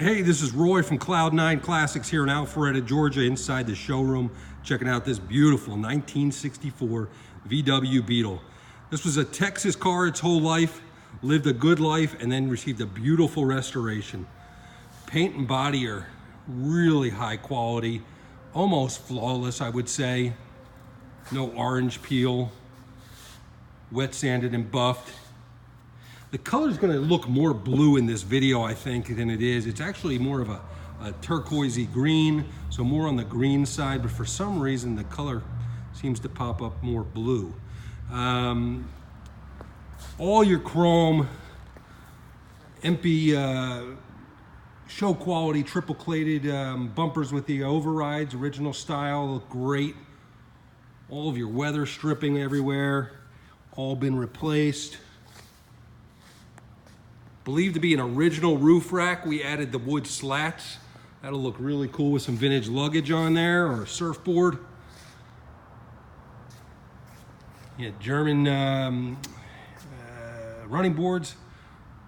Hey, this is Roy from Cloud9 Classics here in Alpharetta, Georgia, inside the showroom, checking out this beautiful 1964 VW Beetle. This was a Texas car its whole life, lived a good life, and then received a beautiful restoration. Paint and body are really high quality, almost flawless, I would say. No orange peel, wet sanded and buffed. The color is going to look more blue in this video, I think, than it is. It's actually more of a turquoisey green, so more on the green side, but for some reason the color seems to pop up more blue. All your chrome, MP show quality, triple plated bumpers with the overrides, original style, look great. All of your weather stripping everywhere, all been replaced. Believed to be an original roof rack. We added the wood slats. That'll look really cool with some vintage luggage on there or a surfboard. Yeah, German running boards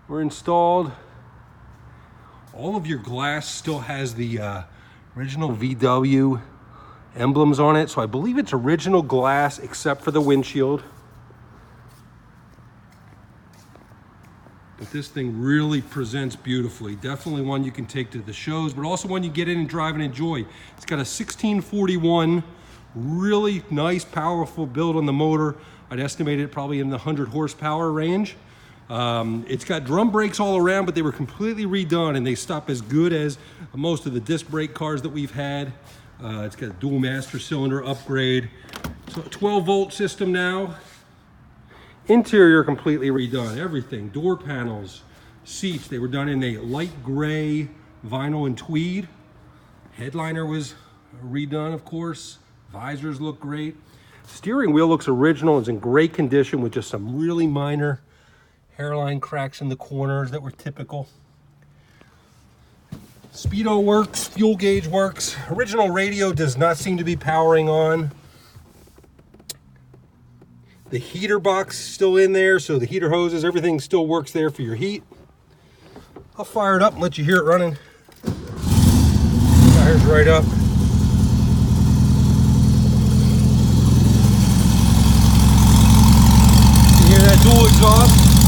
were installed. All of your glass still has the original VW emblems on it. So I believe it's original glass except for the windshield. But this thing really presents beautifully. Definitely one you can take to the shows, but also one you get in and drive and enjoy. It's got a 1641, really nice, powerful build on the motor. I'd estimate it probably in the 100 horsepower range. It's got drum brakes all around, but they were completely redone and they stop as good as most of the disc brake cars that we've had. It's got a dual master cylinder upgrade. So a 12-volt system now. Interior completely redone, everything, door panels, seats, they were done in a light gray vinyl and tweed. Headliner was redone, of course. Visors look great. Steering wheel looks original, it's in great condition with just some really minor hairline cracks in the corners that were typical. Speedo works, fuel gauge works. Original radio does not seem to be powering on. The heater box is still in there, so the heater hoses, everything still works there for your heat. I'll fire it up and let you hear it running. Fire's right up. You hear that dual exhaust?